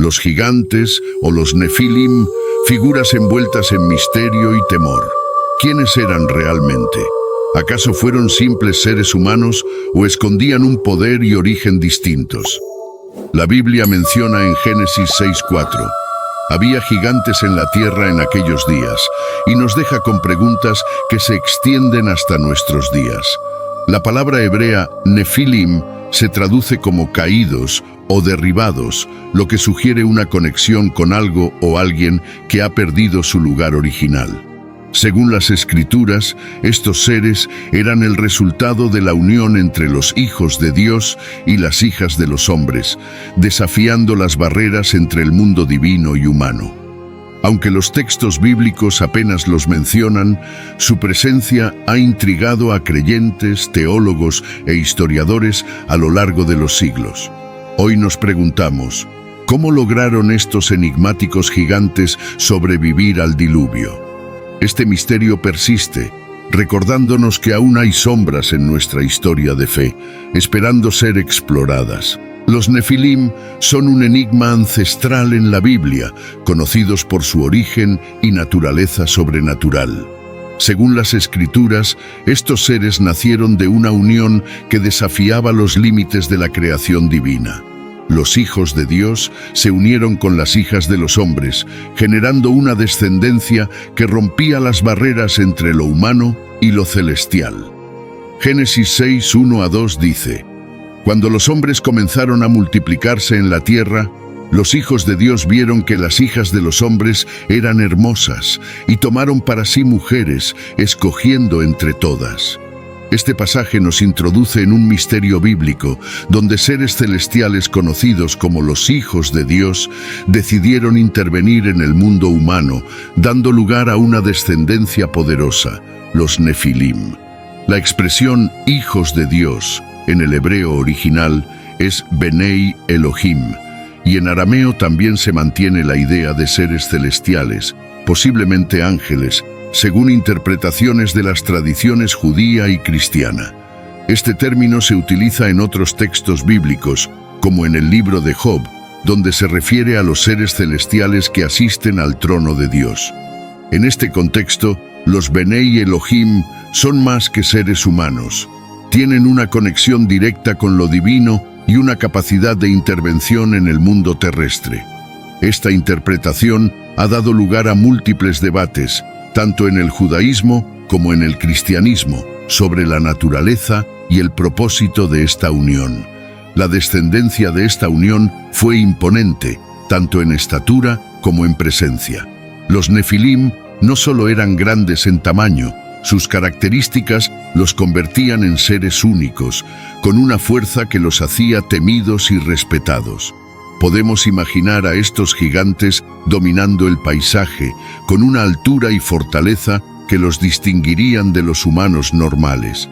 Los gigantes o los nefilim, figuras envueltas en misterio y temor. ¿Quiénes eran realmente? ¿Acaso fueron simples seres humanos o escondían un poder y origen distintos? La Biblia menciona en Génesis 6:4. Había gigantes en la tierra en aquellos días, y nos deja con preguntas que se extienden hasta nuestros días. La palabra hebrea nefilim se traduce como caídos o derribados, lo que sugiere una conexión con algo o alguien que ha perdido su lugar original. Según las Escrituras, estos seres eran el resultado de la unión entre los hijos de Dios y las hijas de los hombres, desafiando las barreras entre el mundo divino y humano. Aunque los textos bíblicos apenas los mencionan, su presencia ha intrigado a creyentes, teólogos e historiadores a lo largo de los siglos. Hoy nos preguntamos, ¿cómo lograron estos enigmáticos gigantes sobrevivir al diluvio? Este misterio persiste, recordándonos que aún hay sombras en nuestra historia de fe, esperando ser exploradas. Los nefilim son un enigma ancestral en la Biblia, conocidos por su origen y naturaleza sobrenatural. Según las Escrituras, estos seres nacieron de una unión que desafiaba los límites de la creación divina. Los hijos de Dios se unieron con las hijas de los hombres, generando una descendencia que rompía las barreras entre lo humano y lo celestial. Génesis 6:1-2 dice: Cuando los hombres comenzaron a multiplicarse en la tierra, los hijos de Dios vieron que las hijas de los hombres eran hermosas y tomaron para sí mujeres, escogiendo entre todas. Este pasaje nos introduce en un misterio bíblico, donde seres celestiales conocidos como los hijos de Dios decidieron intervenir en el mundo humano, dando lugar a una descendencia poderosa, los nefilim. La expresión hijos de Dios, en el hebreo original, es Benei Elohim, y en arameo también se mantiene la idea de seres celestiales, posiblemente ángeles, según interpretaciones de las tradiciones judía y cristiana. Este término se utiliza en otros textos bíblicos, como en el libro de Job, donde se refiere a los seres celestiales que asisten al trono de Dios. En este contexto, los Benei Elohim son más que seres humanos. Tienen una conexión directa con lo divino y una capacidad de intervención en el mundo terrestre. Esta interpretación ha dado lugar a múltiples debates, tanto en el judaísmo como en el cristianismo, sobre la naturaleza y el propósito de esta unión. La descendencia de esta unión fue imponente, tanto en estatura como en presencia. Los nefilim no solo eran grandes en tamaño, sus características los convertían en seres únicos, con una fuerza que los hacía temidos y respetados. Podemos imaginar a estos gigantes dominando el paisaje, con una altura y fortaleza que los distinguirían de los humanos normales.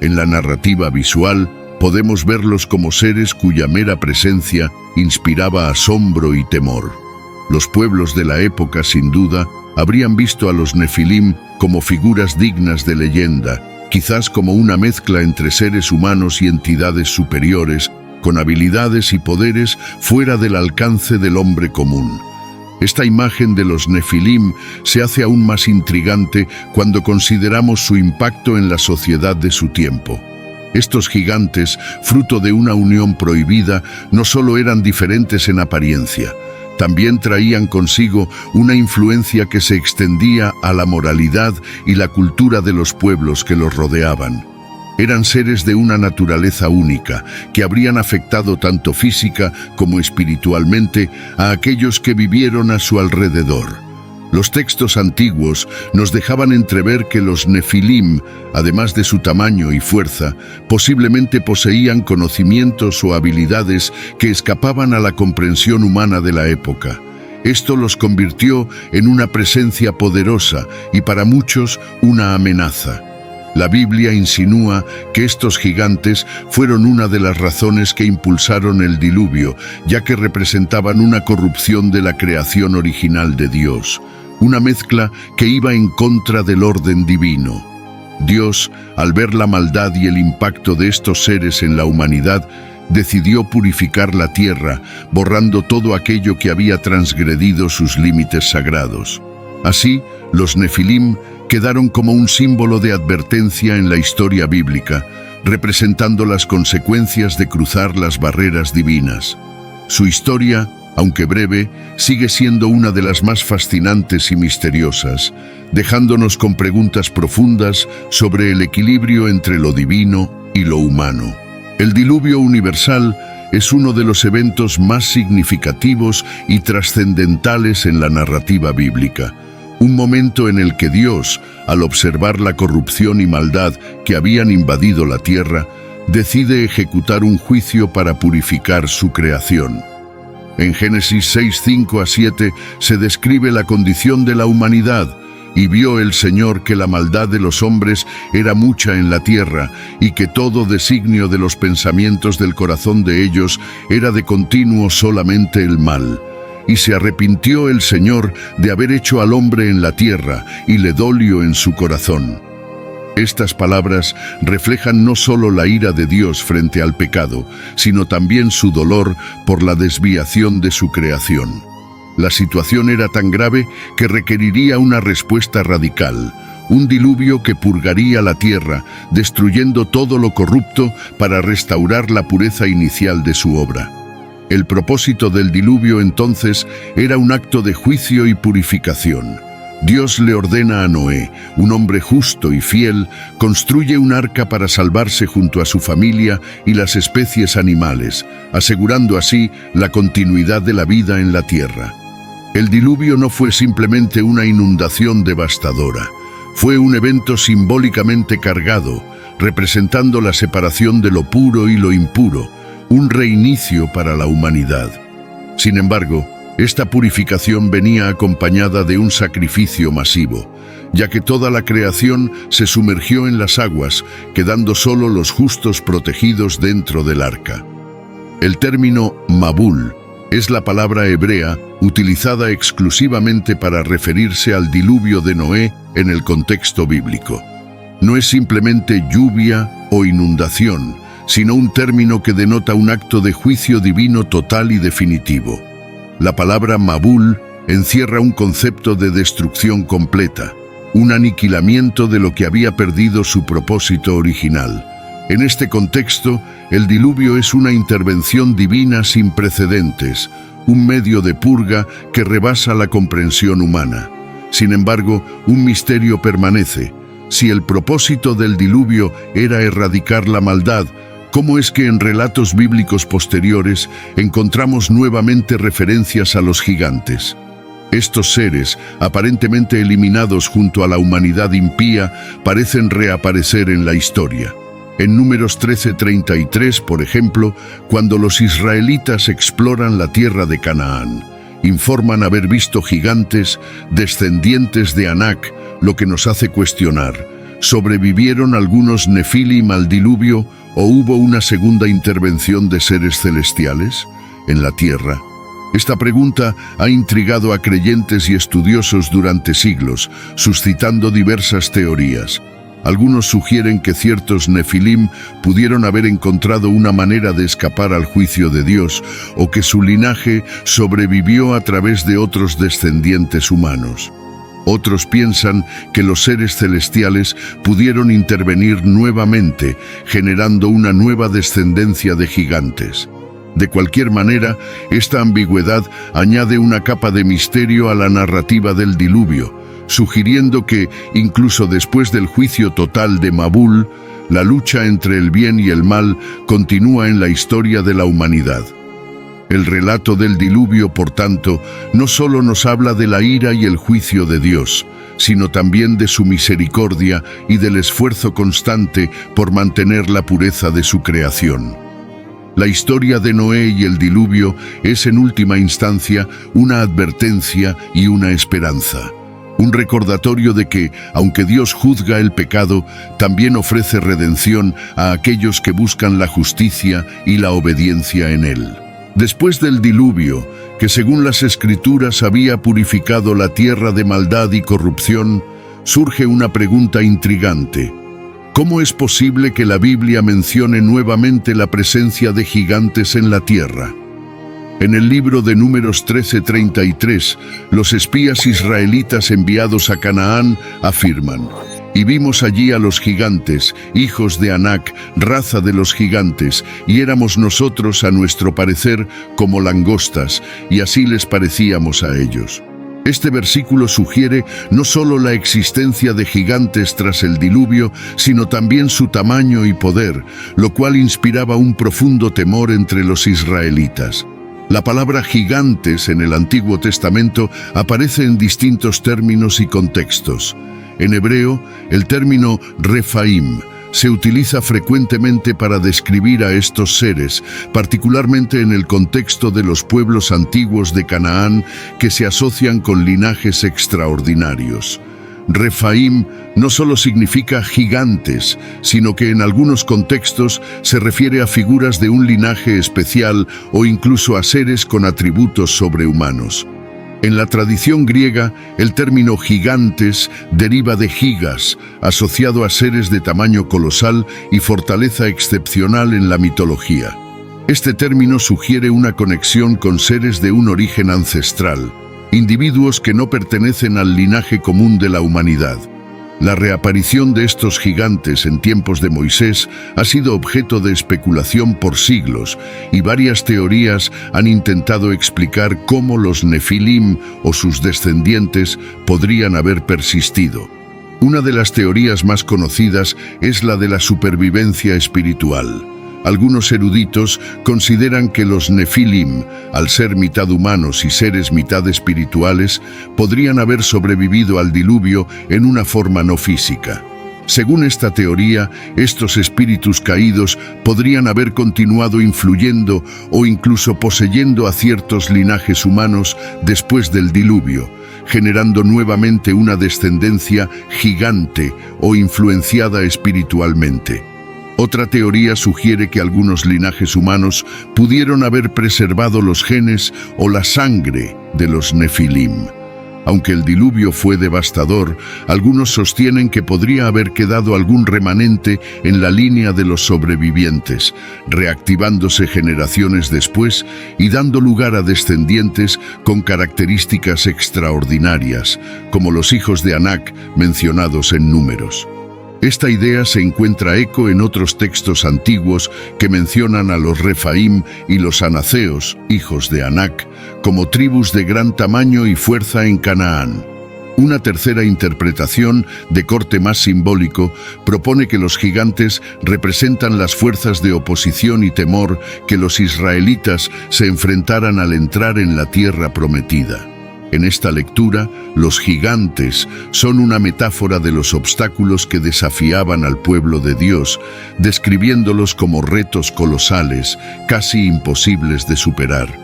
En la narrativa visual, podemos verlos como seres cuya mera presencia inspiraba asombro y temor. Los pueblos de la época, sin duda, habrían visto a los nefilim como figuras dignas de leyenda, quizás como una mezcla entre seres humanos y entidades superiores, con habilidades y poderes fuera del alcance del hombre común. Esta imagen de los nefilim se hace aún más intrigante cuando consideramos su impacto en la sociedad de su tiempo. Estos gigantes, fruto de una unión prohibida, no solo eran diferentes en apariencia, también traían consigo una influencia que se extendía a la moralidad y la cultura de los pueblos que los rodeaban. Eran seres de una naturaleza única, que habrían afectado tanto física como espiritualmente a aquellos que vivieron a su alrededor. Los textos antiguos nos dejaban entrever que los nefilim, además de su tamaño y fuerza, posiblemente poseían conocimientos o habilidades que escapaban a la comprensión humana de la época. Esto los convirtió en una presencia poderosa y para muchos una amenaza. La Biblia insinúa que estos gigantes fueron una de las razones que impulsaron el diluvio, ya que representaban una corrupción de la creación original de Dios, una mezcla que iba en contra del orden divino. Dios, al ver la maldad y el impacto de estos seres en la humanidad, decidió purificar la tierra, borrando todo aquello que había transgredido sus límites sagrados. Así, los Nefilim quedaron como un símbolo de advertencia en la historia bíblica, representando las consecuencias de cruzar las barreras divinas. Su historia, aunque breve, sigue siendo una de las más fascinantes y misteriosas, dejándonos con preguntas profundas sobre el equilibrio entre lo divino y lo humano. El diluvio universal es uno de los eventos más significativos y trascendentales en la narrativa bíblica. Un momento en el que Dios, al observar la corrupción y maldad que habían invadido la tierra, decide ejecutar un juicio para purificar su creación. En Génesis 6, 5-7 se describe la condición de la humanidad. Y vio el Señor que la maldad de los hombres era mucha en la tierra, y que todo designio de los pensamientos del corazón de ellos era de continuo solamente el mal. Y se arrepintió el Señor de haber hecho al hombre en la tierra, y le dolió en su corazón. Estas palabras reflejan no solo la ira de Dios frente al pecado, sino también su dolor por la desviación de su creación. La situación era tan grave que requeriría una respuesta radical, un diluvio que purgaría la tierra, destruyendo todo lo corrupto para restaurar la pureza inicial de su obra. El propósito del diluvio entonces era un acto de juicio y purificación. Dios le ordena a Noé, un hombre justo y fiel, construye un arca para salvarse junto a su familia y las especies animales, asegurando así la continuidad de la vida en la tierra. El diluvio no fue simplemente una inundación devastadora, fue un evento simbólicamente cargado, representando la separación de lo puro y lo impuro, un reinicio para la humanidad. Sin embargo, esta purificación venía acompañada de un sacrificio masivo, ya que toda la creación se sumergió en las aguas, quedando solo los justos protegidos dentro del arca. El término Mabul es la palabra hebrea utilizada exclusivamente para referirse al diluvio de Noé en el contexto bíblico. No es simplemente lluvia o inundación, sino un término que denota un acto de juicio divino total y definitivo. La palabra Mabul encierra un concepto de destrucción completa, un aniquilamiento de lo que había perdido su propósito original. En este contexto, el diluvio es una intervención divina sin precedentes, un medio de purga que rebasa la comprensión humana. Sin embargo, un misterio permanece. Si el propósito del diluvio era erradicar la maldad, ¿cómo es que en relatos bíblicos posteriores encontramos nuevamente referencias a los gigantes? Estos seres, aparentemente eliminados junto a la humanidad impía, parecen reaparecer en la historia. En Números 13:33, por ejemplo, cuando los israelitas exploran la tierra de Canaán, informan haber visto gigantes descendientes de Anak, lo que nos hace cuestionar: ¿sobrevivieron algunos Nefilim al diluvio o hubo una segunda intervención de seres celestiales en la tierra? Esta pregunta ha intrigado a creyentes y estudiosos durante siglos, suscitando diversas teorías. Algunos sugieren que ciertos Nefilim pudieron haber encontrado una manera de escapar al juicio de Dios, o que su linaje sobrevivió a través de otros descendientes humanos. Otros piensan que los seres celestiales pudieron intervenir nuevamente, generando una nueva descendencia de gigantes. De cualquier manera, esta ambigüedad añade una capa de misterio a la narrativa del diluvio, sugiriendo que, incluso después del juicio total de Mabul, la lucha entre el bien y el mal continúa en la historia de la humanidad. El relato del diluvio, por tanto, no solo nos habla de la ira y el juicio de Dios, sino también de su misericordia y del esfuerzo constante por mantener la pureza de su creación. La historia de Noé y el diluvio es en última instancia una advertencia y una esperanza. Un recordatorio de que, aunque Dios juzga el pecado, también ofrece redención a aquellos que buscan la justicia y la obediencia en él. Después del diluvio, que según las Escrituras había purificado la tierra de maldad y corrupción, surge una pregunta intrigante. ¿Cómo es posible que la Biblia mencione nuevamente la presencia de gigantes en la tierra? En el libro de Números 13:33, los espías israelitas enviados a Canaán afirman: «Y vimos allí a los gigantes, hijos de Anac, raza de los gigantes, y éramos nosotros, a nuestro parecer, como langostas, y así les parecíamos a ellos». Este versículo sugiere no solo la existencia de gigantes tras el diluvio, sino también su tamaño y poder, lo cual inspiraba un profundo temor entre los israelitas. La palabra gigantes en el Antiguo Testamento aparece en distintos términos y contextos. En hebreo, el término Refaim se utiliza frecuentemente para describir a estos seres, particularmente en el contexto de los pueblos antiguos de Canaán que se asocian con linajes extraordinarios. Refaim no solo significa gigantes, sino que en algunos contextos se refiere a figuras de un linaje especial o incluso a seres con atributos sobrehumanos. En la tradición griega, el término gigantes deriva de gigas, asociado a seres de tamaño colosal y fortaleza excepcional en la mitología. Este término sugiere una conexión con seres de un origen ancestral, individuos que no pertenecen al linaje común de la humanidad. La reaparición de estos gigantes en tiempos de Moisés ha sido objeto de especulación por siglos, y varias teorías han intentado explicar cómo los Nefilim o sus descendientes podrían haber persistido. Una de las teorías más conocidas es la de la supervivencia espiritual. Algunos eruditos consideran que los Nefilim, al ser mitad humanos y seres mitad espirituales, podrían haber sobrevivido al diluvio en una forma no física. Según esta teoría, estos espíritus caídos podrían haber continuado influyendo o incluso poseyendo a ciertos linajes humanos después del diluvio, generando nuevamente una descendencia gigante o influenciada espiritualmente. Otra teoría sugiere que algunos linajes humanos pudieron haber preservado los genes o la sangre de los Nefilim. Aunque el diluvio fue devastador, algunos sostienen que podría haber quedado algún remanente en la línea de los sobrevivientes, reactivándose generaciones después y dando lugar a descendientes con características extraordinarias, como los hijos de Anac mencionados en Números. Esta idea se encuentra eco en otros textos antiguos que mencionan a los Refaim y los anaceos, hijos de Anac, como tribus de gran tamaño y fuerza en Canaán. Una tercera interpretación, de corte más simbólico, propone que los gigantes representan las fuerzas de oposición y temor que los israelitas se enfrentaran al entrar en la tierra prometida. En esta lectura, los gigantes son una metáfora de los obstáculos que desafiaban al pueblo de Dios, describiéndolos como retos colosales, casi imposibles de superar.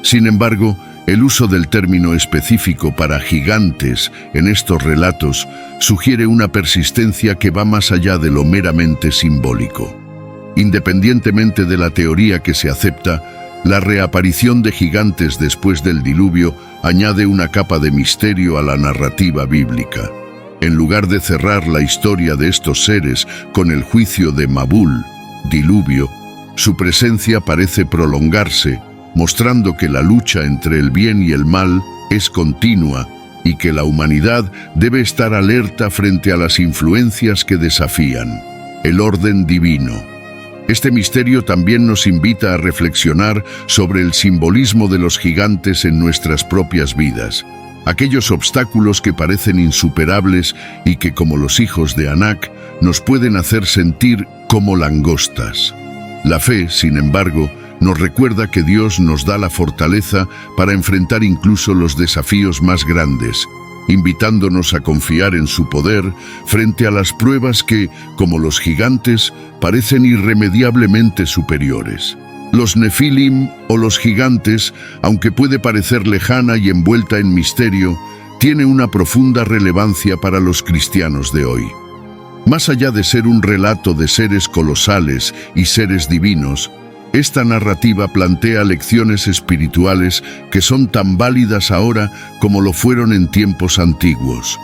Sin embargo, el uso del término específico para gigantes en estos relatos sugiere una persistencia que va más allá de lo meramente simbólico. Independientemente de la teoría que se acepta, la reaparición de gigantes después del diluvio añade una capa de misterio a la narrativa bíblica. En lugar de cerrar la historia de estos seres con el juicio de Mabul, diluvio, su presencia parece prolongarse, mostrando que la lucha entre el bien y el mal es continua y que la humanidad debe estar alerta frente a las influencias que desafían el orden divino. Este misterio también nos invita a reflexionar sobre el simbolismo de los gigantes en nuestras propias vidas, aquellos obstáculos que parecen insuperables y que, como los hijos de Anac, nos pueden hacer sentir como langostas. La fe, sin embargo, nos recuerda que Dios nos da la fortaleza para enfrentar incluso los desafíos más grandes, invitándonos a confiar en su poder frente a las pruebas que, como los gigantes, parecen irremediablemente superiores. Los Nefilim o los gigantes, aunque puede parecer lejana y envuelta en misterio, tiene una profunda relevancia para los cristianos de hoy. Más allá de ser un relato de seres colosales y seres divinos, esta narrativa plantea lecciones espirituales que son tan válidas ahora como lo fueron en tiempos antiguos.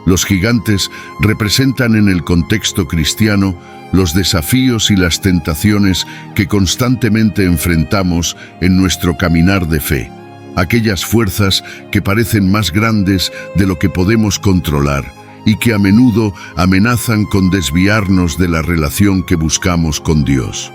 Los gigantes representan en el contexto cristiano los desafíos y las tentaciones que constantemente enfrentamos en nuestro caminar de fe. Aquellas fuerzas que parecen más grandes de lo que podemos controlar y que a menudo amenazan con desviarnos de la relación que buscamos con Dios.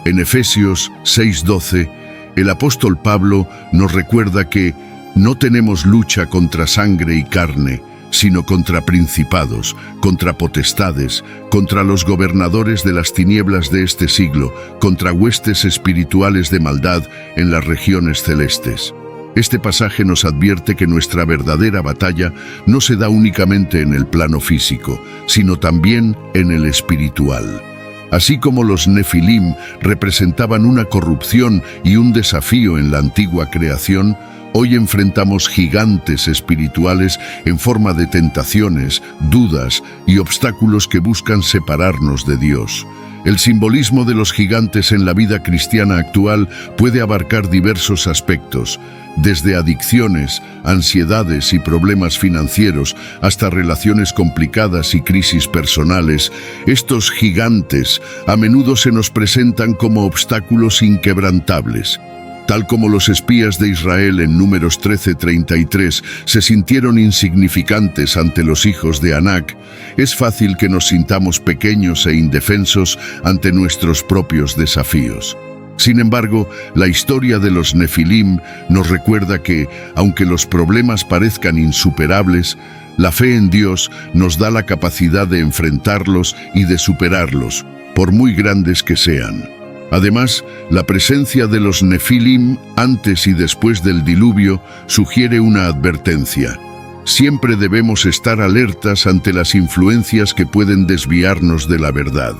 En Efesios 6:12, el apóstol Pablo nos recuerda que no tenemos lucha contra sangre y carne, sino contra principados, contra potestades, contra los gobernadores de las tinieblas de este siglo, contra huestes espirituales de maldad en las regiones celestes. Este pasaje nos advierte que nuestra verdadera batalla no se da únicamente en el plano físico, sino también en el espiritual. Así como los Nefilim representaban una corrupción y un desafío en la antigua creación, hoy enfrentamos gigantes espirituales en forma de tentaciones, dudas y obstáculos que buscan separarnos de Dios. El simbolismo de los gigantes en la vida cristiana actual puede abarcar diversos aspectos, desde adicciones, ansiedades y problemas financieros hasta relaciones complicadas y crisis personales. Estos gigantes a menudo se nos presentan como obstáculos inquebrantables. Tal como los espías de Israel en Números 13:33 se sintieron insignificantes ante los hijos de Anac, es fácil que nos sintamos pequeños e indefensos ante nuestros propios desafíos. Sin embargo, la historia de los Nefilim nos recuerda que, aunque los problemas parezcan insuperables, la fe en Dios nos da la capacidad de enfrentarlos y de superarlos, por muy grandes que sean. Además, la presencia de los Nefilim antes y después del diluvio sugiere una advertencia. Siempre debemos estar alertas ante las influencias que pueden desviarnos de la verdad.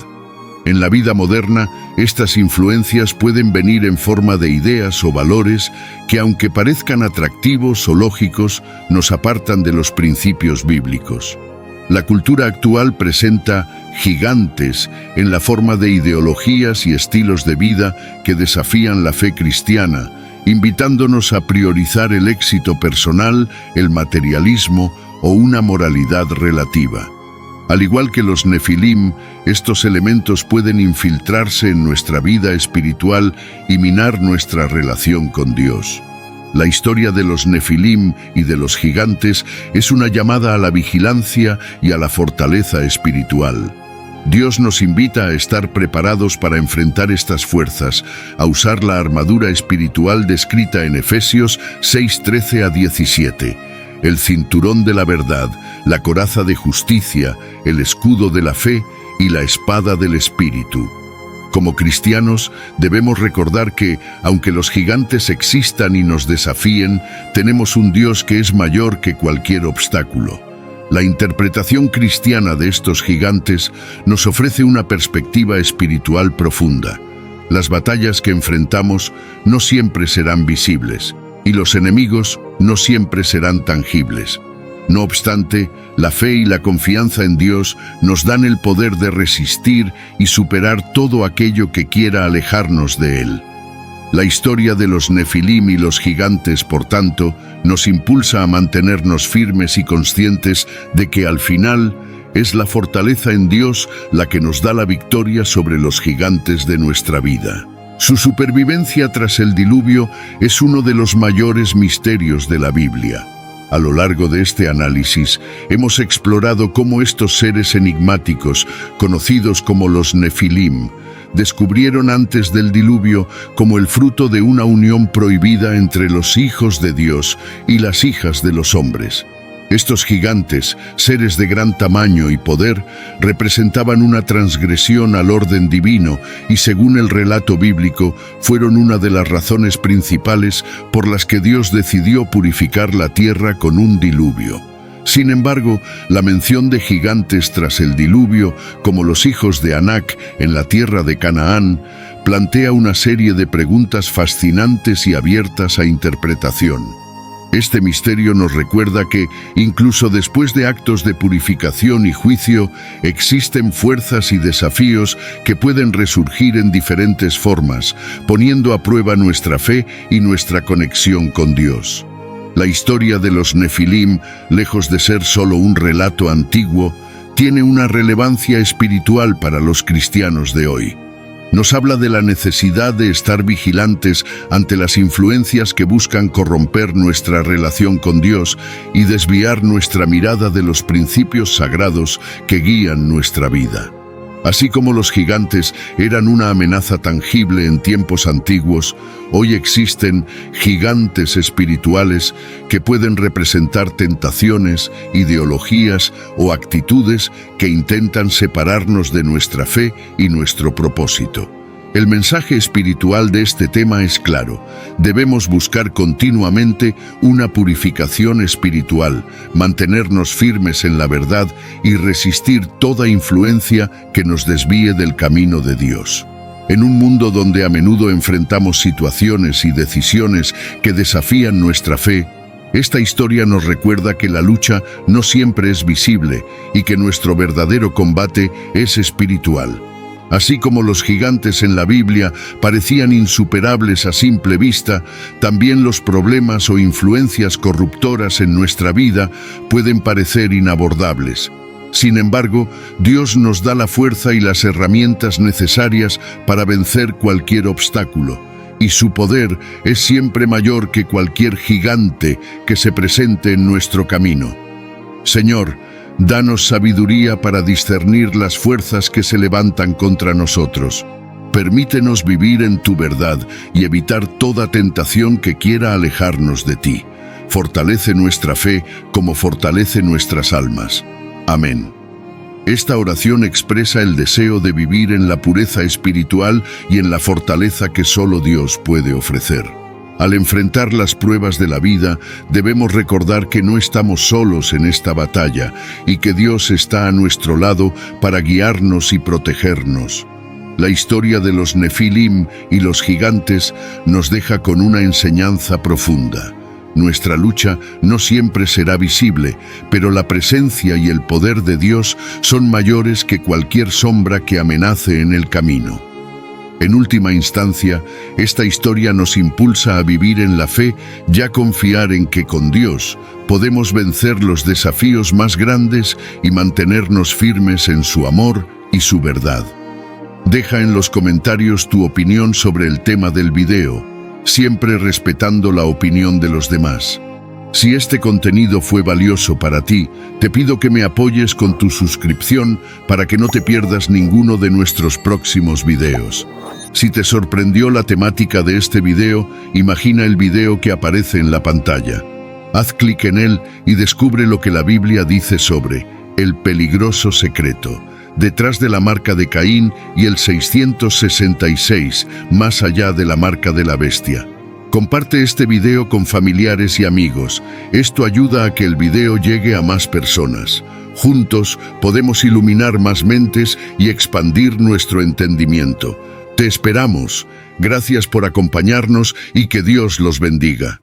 En la vida moderna, estas influencias pueden venir en forma de ideas o valores que, aunque parezcan atractivos o lógicos, nos apartan de los principios bíblicos. La cultura actual presenta gigantes en la forma de ideologías y estilos de vida que desafían la fe cristiana, invitándonos a priorizar el éxito personal, el materialismo o una moralidad relativa. Al igual que los Nefilim, estos elementos pueden infiltrarse en nuestra vida espiritual y minar nuestra relación con Dios. La historia de los Nefilim y de los gigantes es una llamada a la vigilancia y a la fortaleza espiritual. Dios nos invita a estar preparados para enfrentar estas fuerzas, a usar la armadura espiritual descrita en Efesios 6:13-17. El cinturón de la verdad, la coraza de justicia, el escudo de la fe y la espada del Espíritu. Como cristianos, debemos recordar que, aunque los gigantes existan y nos desafíen, tenemos un Dios que es mayor que cualquier obstáculo. La interpretación cristiana de estos gigantes nos ofrece una perspectiva espiritual profunda. Las batallas que enfrentamos no siempre serán visibles, y los enemigos no siempre serán tangibles. No obstante, la fe y la confianza en Dios nos dan el poder de resistir y superar todo aquello que quiera alejarnos de Él. La historia de los Nefilim y los gigantes, por tanto, nos impulsa a mantenernos firmes y conscientes de que al final es la fortaleza en Dios la que nos da la victoria sobre los gigantes de nuestra vida. Su supervivencia tras el diluvio es uno de los mayores misterios de la Biblia. A lo largo de este análisis, hemos explorado cómo estos seres enigmáticos, conocidos como los Nefilim, descubrieron antes del diluvio como el fruto de una unión prohibida entre los hijos de Dios y las hijas de los hombres. Estos gigantes, seres de gran tamaño y poder, representaban una transgresión al orden divino y, según el relato bíblico, fueron una de las razones principales por las que Dios decidió purificar la tierra con un diluvio. Sin embargo, la mención de gigantes tras el diluvio, como los hijos de Anac en la tierra de Canaán, plantea una serie de preguntas fascinantes y abiertas a interpretación. Este misterio nos recuerda que, incluso después de actos de purificación y juicio, existen fuerzas y desafíos que pueden resurgir en diferentes formas, poniendo a prueba nuestra fe y nuestra conexión con Dios. La historia de los Nefilim, lejos de ser solo un relato antiguo, tiene una relevancia espiritual para los cristianos de hoy. Nos habla de la necesidad de estar vigilantes ante las influencias que buscan corromper nuestra relación con Dios y desviar nuestra mirada de los principios sagrados que guían nuestra vida. Así como los gigantes eran una amenaza tangible en tiempos antiguos, hoy existen gigantes espirituales que pueden representar tentaciones, ideologías o actitudes que intentan separarnos de nuestra fe y nuestro propósito. El mensaje espiritual de este tema es claro. Debemos buscar continuamente una purificación espiritual, mantenernos firmes en la verdad y resistir toda influencia que nos desvíe del camino de Dios. En un mundo donde a menudo enfrentamos situaciones y decisiones que desafían nuestra fe, esta historia nos recuerda que la lucha no siempre es visible y que nuestro verdadero combate es espiritual. Así como los gigantes en la Biblia parecían insuperables a simple vista, también los problemas o influencias corruptoras en nuestra vida pueden parecer inabordables. Sin embargo, Dios nos da la fuerza y las herramientas necesarias para vencer cualquier obstáculo, y su poder es siempre mayor que cualquier gigante que se presente en nuestro camino. Señor, danos sabiduría para discernir las fuerzas que se levantan contra nosotros. Permítenos vivir en tu verdad y evitar toda tentación que quiera alejarnos de ti. Fortalece nuestra fe como fortalece nuestras almas. Amén. Esta oración expresa el deseo de vivir en la pureza espiritual y en la fortaleza que solo Dios puede ofrecer. Al enfrentar las pruebas de la vida, debemos recordar que no estamos solos en esta batalla y que Dios está a nuestro lado para guiarnos y protegernos. La historia de los Nefilim y los gigantes nos deja con una enseñanza profunda. Nuestra lucha no siempre será visible, pero la presencia y el poder de Dios son mayores que cualquier sombra que amenace en el camino. En última instancia, esta historia nos impulsa a vivir en la fe y a confiar en que con Dios podemos vencer los desafíos más grandes y mantenernos firmes en su amor y su verdad. Deja en los comentarios tu opinión sobre el tema del video, siempre respetando la opinión de los demás. Si este contenido fue valioso para ti, te pido que me apoyes con tu suscripción para que no te pierdas ninguno de nuestros próximos videos. Si te sorprendió la temática de este video, imagina el video que aparece en la pantalla. Haz clic en él y descubre lo que la Biblia dice sobre el peligroso secreto, detrás de la marca de Caín y el 666, más allá de la marca de la bestia. Comparte este video con familiares y amigos. Esto ayuda a que el video llegue a más personas. Juntos podemos iluminar más mentes y expandir nuestro entendimiento. Te esperamos. Gracias por acompañarnos y que Dios los bendiga.